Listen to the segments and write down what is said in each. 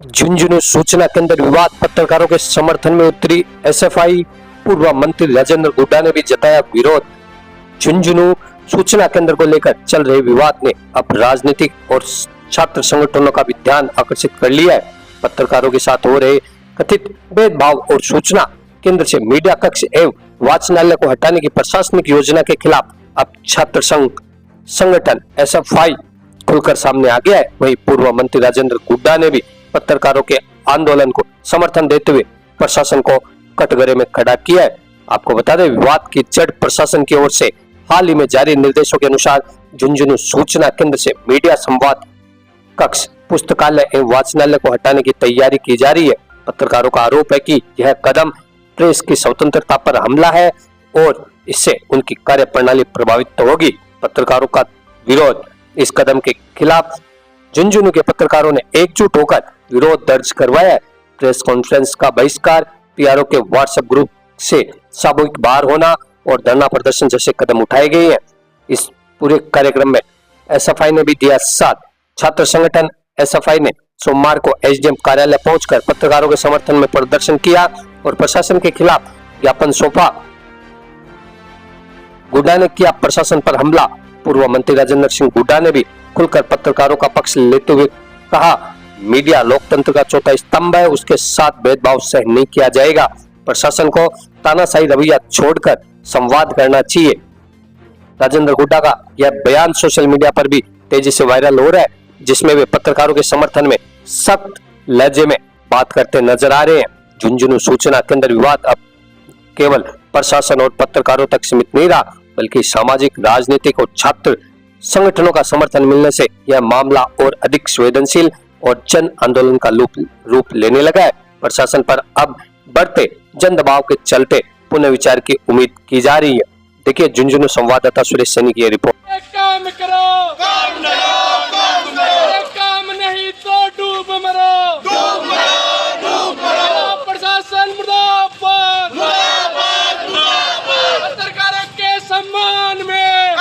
झुंझुनू सूचना केंद्र विवाद, पत्रकारों के समर्थन में उतरी एसएफआई। पूर्व मंत्री राजेंद्र गुड्डा ने भी जताया विरोध। झुंझुनू सूचना केंद्र को लेकर चल रहे विवाद ने अब राजनीतिक और छात्र संगठनों का भी ध्यान आकर्षित कर लिया है। पत्रकारों के साथ हो रहे कथित भेदभाव और सूचना केंद्र से मीडिया कक्ष एवं वाचनालय को हटाने की प्रशासनिक योजना के खिलाफ अब छात्र संघ संगठन एसएफआई खुलकर सामने आ गया है। वहीं पूर्व मंत्री राजेंद्र गुड्डा ने भी पत्रकारों के आंदोलन को समर्थन देते हुए प्रशासन को कटघरे में खड़ा किया है। आपको बता दें, विवाद की जड़ प्रशासन की ओर से हाल ही में जारी निर्देशों के अनुसार झुंझुनू सूचना केंद्र से मीडिया संवाद कक्ष, पुस्तकालय एवं वाचनालय को हटाने की तैयारी की जा रही है। पत्रकारों का आरोप है कि यह कदम प्रेस की स्वतंत्रता पर हमला है और इससे उनकी कार्यप्रणाली प्रभावित होगी। पत्रकारों का विरोध। इस कदम के खिलाफ झुंझुनू के पत्रकारों ने एकजुट होकर विरोध दर्ज करवाया है। प्रेस कॉन्फ्रेंस का बहिष्कार, पीआरओ के व्हाट्सएप ग्रुप से सामूहिक बाहर होना और धरना प्रदर्शन जैसे कदम उठाए गए हैं। इस पूरे कार्यक्रम में एसएफआई ने भी दिया साथ। छात्र संगठन एसएफआई ने सोमवार को एसडीएम कार्यालय पहुंचकर पत्रकारों के समर्थन में प्रदर्शन किया और प्रशासन के खिलाफ ज्ञापन सौंपा। गुड्डा ने किया प्रशासन पर हमला। पूर्व मंत्री राजेंद्र सिंह गुड्डा ने भी खुलकर पत्रकारों का पक्ष लेते हुए कहा, मीडिया लोकतंत्र का चौथा स्तंभ है, उसके साथ भेदभाव सहन नहीं किया जाएगा। प्रशासन को तानाशाही रवैया छोड़कर संवाद करना चाहिए। राजेंद्र गुड्डा का यह बयान सोशल मीडिया पर भी तेजी से वायरल हो रहा है, जिसमें वे पत्रकारों के समर्थन में सख्त लहजे में बात करते नजर आ रहे हैं। झुंझुनू सूचना केंद्र विवाद अब केवल प्रशासन और पत्रकारों तक सीमित नहीं रहा, बल्कि सामाजिक, राजनीतिक और छात्र संगठनों का समर्थन मिलने से यह मामला और अधिक संवेदनशील और जन आंदोलन का रूप लेने लगा है। प्रशासन पर अब बढ़ते जन दबाव के चलते पुनः विचार की उम्मीद की जा रही है। देखिए झुंझुनू संवाददाता सुरेश सैनी की रिपोर्ट। काम करो, काम नहीं तो डूब मरो, डूब मरो, डूब मरो। प्रशासन मुर्दाबाद, मुर्दाबाद, मुर्दाबाद। पत्रकारों के सम्मान में,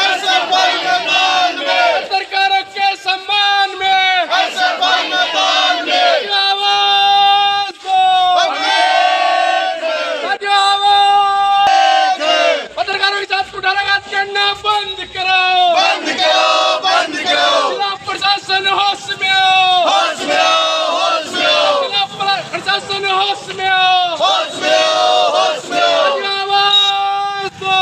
पत्रकारों के सम्मान में, आवाज दो, पत्रकारों के साथ कुठाराघात करना बंद करो, बंद करो, बंद करो। जिला प्रशासन होश में आओ, होश में आओ, होश में आओ। जिला प्रशासन होश में आओ, होश में आओ, होश में आओ। आवाज दो,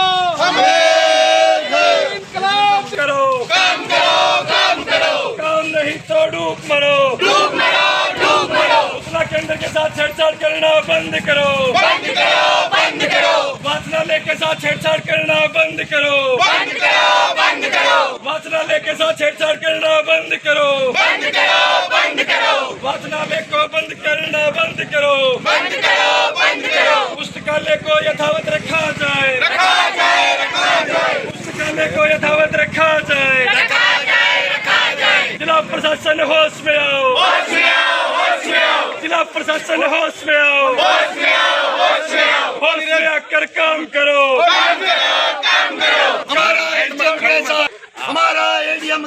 इंकलाब करो, काम करो, काम करो। काम नहीं तो डूब मरो, डूब मरो, डूब मरो। सूचना केंद्र के साथ छेड़छाड़ करना बंद करो, बंद करो, बंद करो। वाचनालय के साथ छेड़छाड़ करना बंद करो, बंद करो, बंद करो। वाचनालय के साथ छेड़छाड़ करना बंद करो, बंद करो, बंद करो। वाचनालय को बंद करना बंद करो, बंद करो, बंद करो। पुस्तकालय को यथावत रखा जाए, रखा जाए, रखा जाए। पुस्तकालय को यथावत रखा जाए, रखा जाए, रखा जाए। जिला प्रशासन होश में आओ, होश में आओ, होश में आओ। जिला प्रशासन होश में आओ, होश में आओ, होश में आओ। होश में आकर काम करो, काम करो, काम करो। हमारा एडीएम कैसा है, हमारा एडीएम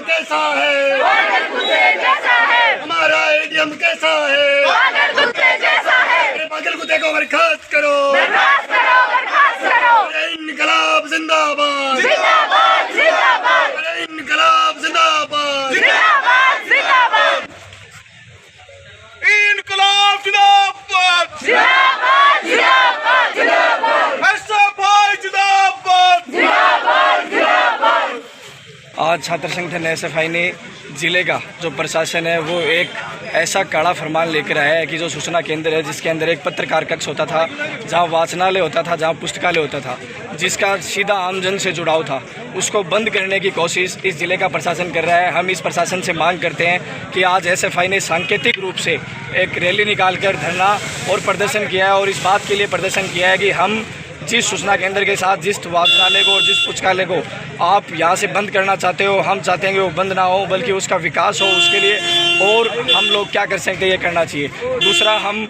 कैसा है, पागल कुत्ते को बर्खास्त करो, बर्खास्त करो, बर्खास्त करो। इनकलाब जिंदाबाद, जिंदाबाद, जिंदाबाद। इनकलाब जिंदाबाद, जिंदाबाद, जिंदाबाद। इनकलाब जिंदाबाद, जिंदाबाद, जिंदाबाद, जिंदाबाद। एसएफआई जिंदाबाद, जिंदाबाद, जिंदाबाद। आज छात्र संगठन एसएफआई ने जिले का जो प्रशासन है वो एक ऐसा कड़ा फरमान लेकर आया है कि जो सूचना केंद्र है, जिसके अंदर एक पत्रकार कक्ष होता था, जहां वाचनालय होता था, जहां पुस्तकालय होता था, जिसका सीधा आमजन से जुड़ाव था, उसको बंद करने की कोशिश इस जिले का प्रशासन कर रहा है। हम इस प्रशासन से मांग करते हैं कि आज एसएफआई ने सांकेतिक रूप से एक रैली निकालकर धरना और प्रदर्शन किया है और इस बात के लिए प्रदर्शन किया है कि हम जिस सूचना केंद्र के साथ, जिस वाचनालय को और जिस पुस्तकालय को आप यहाँ से बंद करना चाहते हो, हम चाहते हैं कि वो बंद ना हो, बल्कि उसका विकास हो। उसके लिए और हम लोग क्या कर सकते हैं, ये करना चाहिए। दूसरा, हम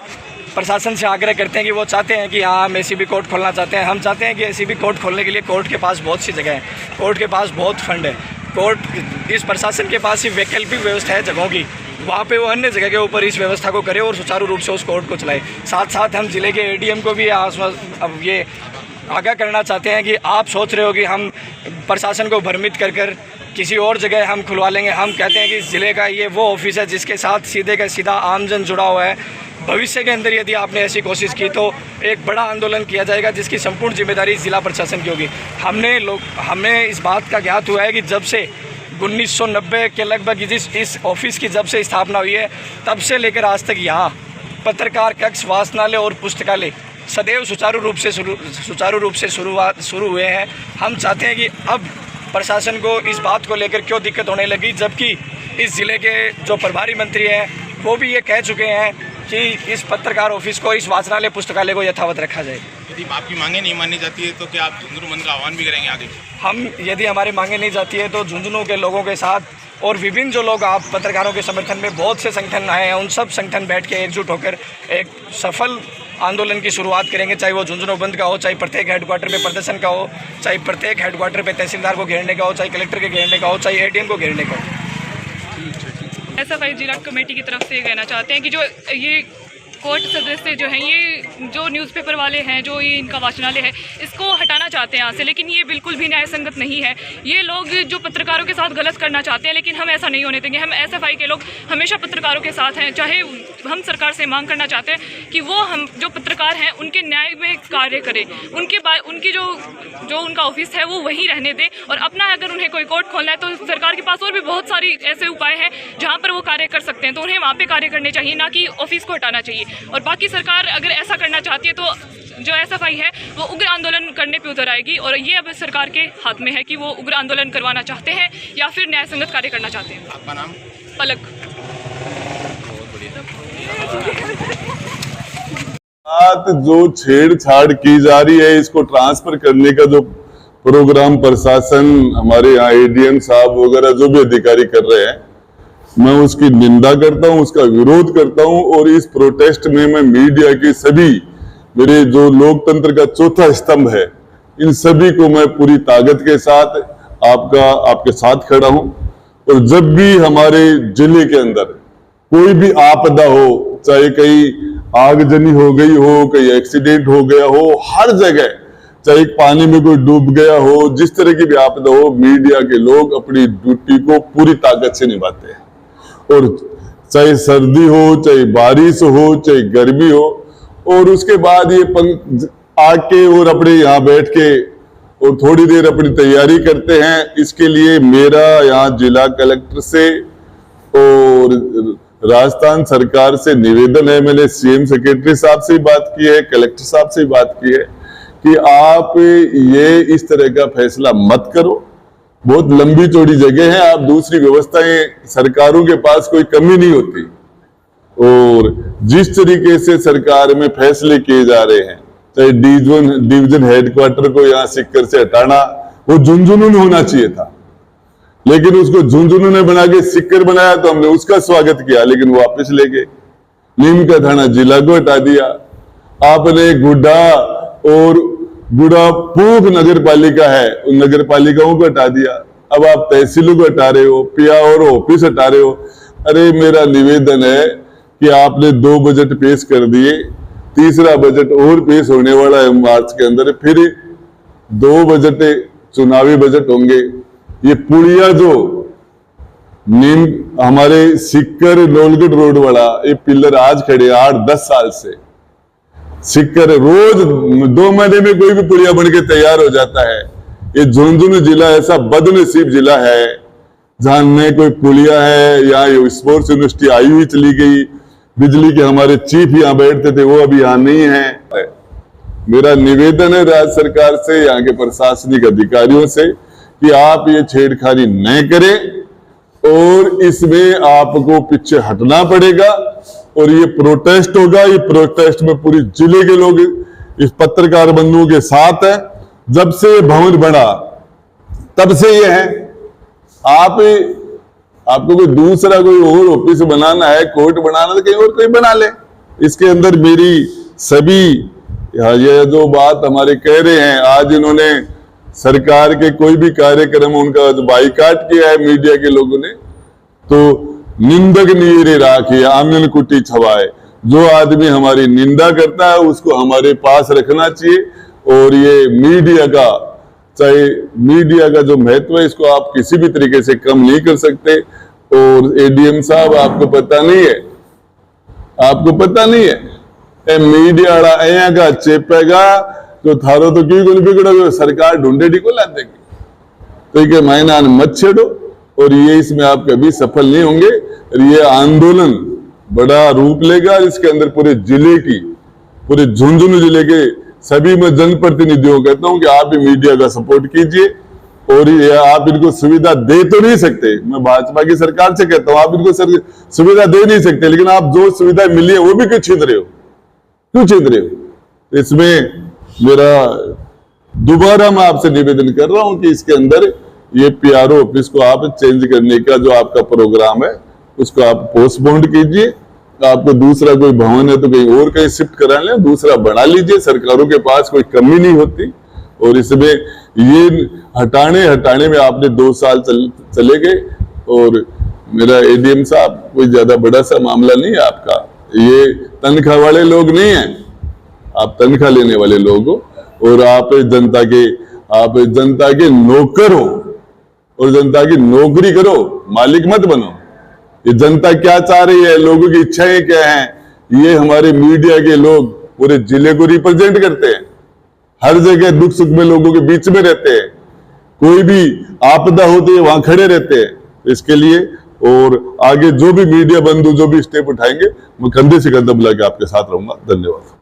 प्रशासन से आग्रह करते हैं कि वो चाहते हैं कि हाँ हम एसीबी कोर्ट खोलना चाहते हैं। हम चाहते हैं कि एसीबी कोर्ट खोलने के लिए कोर्ट के पास बहुत सी जगह है, कोर्ट के पास बहुत फंड है, कोर्ट इस प्रशासन के पास ही वैकल्पिक व्यवस्था है जगहों की, वहाँ पे वो अन्य जगह के ऊपर इस व्यवस्था को करे और सुचारू रूप से उस कोर्ट को चलाए। साथ साथ हम जिले के एडीएम को भी अब ये आगाह करना चाहते हैं कि आप सोच रहे हो कि हम प्रशासन को भ्रमित कर किसी और जगह हम खुलवा लेंगे। हम कहते हैं कि इस ज़िले का ये वो ऑफिस है जिसके साथ सीधे का सीधा आमजन जुड़ा हुआ है। भविष्य के अंदर यदि आपने ऐसी कोशिश की तो एक बड़ा आंदोलन किया जाएगा जिसकी संपूर्ण जिम्मेदारी ज़िला प्रशासन की होगी। हमें इस बात का ज्ञात हुआ है कि जब से 1990 के लगभग इस ऑफिस की जब से स्थापना हुई है तब से लेकर आज तक यहाँ पत्रकार कक्ष, वाचनालय और पुस्तकालय सदैव सुचारू रूप से शुरू हुए हैं। हम चाहते हैं कि अब प्रशासन को इस बात को लेकर क्यों दिक्कत होने लगी, जबकि इस ज़िले के जो प्रभारी मंत्री हैं वो भी ये कह चुके हैं कि इस पत्रकार ऑफिस को, इस वाचनालय पुस्तकालय को यथावत रखा जाए। यदि आपकी मांगें नहीं मानी जाती है तो क्या आप झुंझुनू बंद का आह्वान भी करेंगे आगे? यदि हमारी मांगें नहीं जाती है तो झुंझुनू के लोगों के साथ और विभिन्न जो लोग आप पत्रकारों के समर्थन में बहुत से संगठन आए हैं, उन सब संगठन बैठ के एकजुट होकर एक सफल आंदोलन की शुरुआत करेंगे। चाहे वो झुंझुनू बंद का हो, चाहे प्रत्येक हेडक्वार्टर पे प्रदर्शन का हो, चाहे प्रत्येक हेडक्वार्टर पे तहसीलदार को घेरने का हो, चाहे कलेक्टर के घेरने का हो, चाहे एडीएम को घेरने का हो। एसएफआई जिला कमेटी की तरफ से कहना चाहते हैं कि जो ये कोर्ट सदस्य जो हैं, ये जो न्यूज़पेपर वाले हैं, जो ये इनका वाचनालय है, इसको हटाना चाहते हैं यहाँ से, लेकिन ये बिल्कुल भी न्याय संगत नहीं है। ये लोग जो पत्रकारों के साथ गलत करना चाहते हैं, लेकिन हम ऐसा नहीं होने देंगे। हम एसएफआई के लोग हमेशा पत्रकारों के साथ हैं। चाहे हम सरकार से मांग करना चाहते हैं कि वो हम जो पत्रकार हैं उनके न्याय में कार्य करें, उनकी जो उनका ऑफिस है वो वहीं रहने दें, और अपना अगर उन्हें कोई कोर्ट खोलना है तो सरकार के पास और भी बहुत सारी ऐसे उपाय हैं जहाँ पर वो कार्य कर सकते हैं, तो उन्हें वहाँ पर कार्य करने चाहिए, ना कि ऑफिस को हटाना चाहिए। और बाकी सरकार अगर ऐसा करना चाहती है तो जो एसएफआई है वो उग्र आंदोलन करने पे उतर आएगी, और ये अब सरकार के हाथ में है कि वो उग्र आंदोलन करवाना चाहते हैं या फिर न्याय संगत कार्य करना चाहते हैं। आपका नाम? पलक। जो छेड़छाड़ की जा रही है, इसको ट्रांसफर करने का जो प्रोग्राम प्रशासन, हमारे यहाँ एडीएम साहब वगैरह जो भी अधिकारी कर रहे हैं, मैं उसकी निंदा करता हूं, उसका विरोध करता हूं। और इस प्रोटेस्ट में मैं मीडिया की सभी, मेरे जो लोकतंत्र का चौथा स्तंभ है, इन सभी को मैं पूरी ताकत के साथ आपके साथ खड़ा हूं। और जब भी हमारे जिले के अंदर कोई भी आपदा हो, चाहे कहीं आगजनी हो गई हो, कहीं एक्सीडेंट हो गया हो, हर जगह, चाहे पानी में कोई डूब गया हो, जिस तरह की भी आपदा हो, मीडिया के लोग अपनी ड्यूटी को पूरी ताकत से निभाते हैं। और चाहे सर्दी हो, चाहे बारिश हो, चाहे गर्मी हो, और उसके बाद ये आके और अपने यहाँ बैठ के और थोड़ी देर अपनी तैयारी करते हैं। इसके लिए मेरा यहाँ जिला कलेक्टर से और राजस्थान सरकार से निवेदन है। मैंने सीएम सेक्रेटरी साहब से बात की है, कलेक्टर साहब से बात की है कि आप ये इस तरह का फैसला मत करो। बहुत लंबी चौड़ी जगह है, आप दूसरी व्यवस्थाएं, सरकारों के पास कोई कमी नहीं होती। और जिस तरीके से सरकार में फैसले किए जा रहे हैं, चाहे डिवीजन हेडक्वार्टर को यहाँ सिक्कर से हटाना, वो झुंझुनू में होना चाहिए था, लेकिन उसको झुंझुनू ने बना के सिक्कर बनाया, तो हमने उसका स्वागत किया, लेकिन वो वापस ले गए। नीम का थाना जिला को हटा दिया आपने। गुड्डा और गुड़ापूख नगर पालिका है, उन नगर पालिकाओं को हटा दिया। अब आप तहसीलों को हटा रहे हो, पिया और ऑफिस हटा रहे हो। अरे मेरा निवेदन है कि आपने 2 बजट पेश कर दिए, तीसरा बजट और पेश होने वाला है मार्च के अंदर, फिर 2 बजट चुनावी बजट होंगे। ये पुलिया जो नीम हमारे सिक्कर लोलगढ़ रोड वाला, ये पिलर आज खड़े 8-10 साल से, सिक्कर रोज 2 महीने में कोई भी पुलिया बन के तैयार हो जाता है। ये झुंझुनू जिला ऐसा बदनसीब जिला है जहां न कोई पुलिया है। यहाँ स्पोर्ट्स यूनिवर्सिटी आई हुई चली गई, बिजली के हमारे चीफ यहाँ बैठते थे, वो अभी यहाँ नहीं है। मेरा निवेदन है राज्य सरकार से, यहाँ के प्रशासनिक अधिकारियों से, कि आप ये छेड़खानी न करें और इसमें आपको पीछे हटना पड़ेगा। और ये प्रोटेस्ट होगा, ये प्रोटेस्ट में पूरी जिले के लोग इस पत्रकार बंधुओं के साथ हैं। जब से ये भवन बना तब से ये है। आपको कोई दूसरा कोई और ऑफिस बनाना है, कोर्ट बनाना, तो कहीं और कोई बना ले। इसके अंदर मेरी सभी ये जो बात हमारे कह रहे हैं, आज इन्होंने सरकार के कोई भी कार्यक्रम उनका बाइकाट किया है मीडिया के लोगों ने, तो निंदक नीरे राखी आंगन कुटी छवाए। जो आदमी हमारी निंदा करता है उसको हमारे पास रखना चाहिए। और ये मीडिया का, चाहे मीडिया का जो महत्व है इसको आप किसी भी तरीके से कम नहीं कर सकते। और एडीएम साहब आपको पता नहीं है, आपको पता नहीं है ए मीडिया अया का चेपेगा तो थारो तो क्यों को बिगड़ोगे, सरकार ढूंढेडी को ला देगी। तो ये मैदान मत छेड़ो और ये इसमें आप कभी सफल नहीं होंगे। और ये आंदोलन बड़ा रूप लेगा। इसके अंदर पूरे जिले की, पूरे झुंझुनू जिले के सभी मैं जनप्रतिनिधियों को कहता हूं कि आप भी मीडिया का सपोर्ट कीजिए। और ये आप इनको सुविधा दे तो नहीं सकते, मैं भाजपा की सरकार से कहता हूं आप इनको सुविधा दे नहीं सकते, लेकिन आप जो सुविधा मिली है वो भी क्यों छीन रहे हो, क्यों छीन रहे हो। इसमें मेरा दोबारा मैं आपसे निवेदन कर रहा हूं कि इसके अंदर ये पीआरओ ऑफिस को आप चेंज करने का जो आपका प्रोग्राम है उसको आप पोस्टपोन्ड कीजिए। आपको दूसरा कोई भवन है तो कहीं और कहीं शिफ्ट करा लें, दूसरा बना लीजिए। सरकारों के पास कोई कमी नहीं होती। और इसमें ये हटाने में आपने 2 साल चले गए। और मेरा एडीएम साहब कोई ज्यादा बड़ा सा मामला नहीं है आपका, ये तनख्वाह वाले लोग नहीं है, आप तनख्वाह लेने वाले लोग हो। और आप जनता के नौकर हो और जनता की नौकरी करो, मालिक मत बनो। ये जनता क्या चाह रही है, लोगों की इच्छाएं क्या हैं, ये हमारे मीडिया के लोग पूरे जिले को रिप्रेजेंट करते हैं। हर जगह दुख सुख में लोगों के बीच में रहते हैं, कोई भी आपदा होती है वहां खड़े रहते हैं। इसके लिए और आगे जो भी मीडिया बंधु जो भी स्टेप उठाएंगे मैं कंधे से कंधा मिला के आपके साथ रहूंगा। धन्यवाद।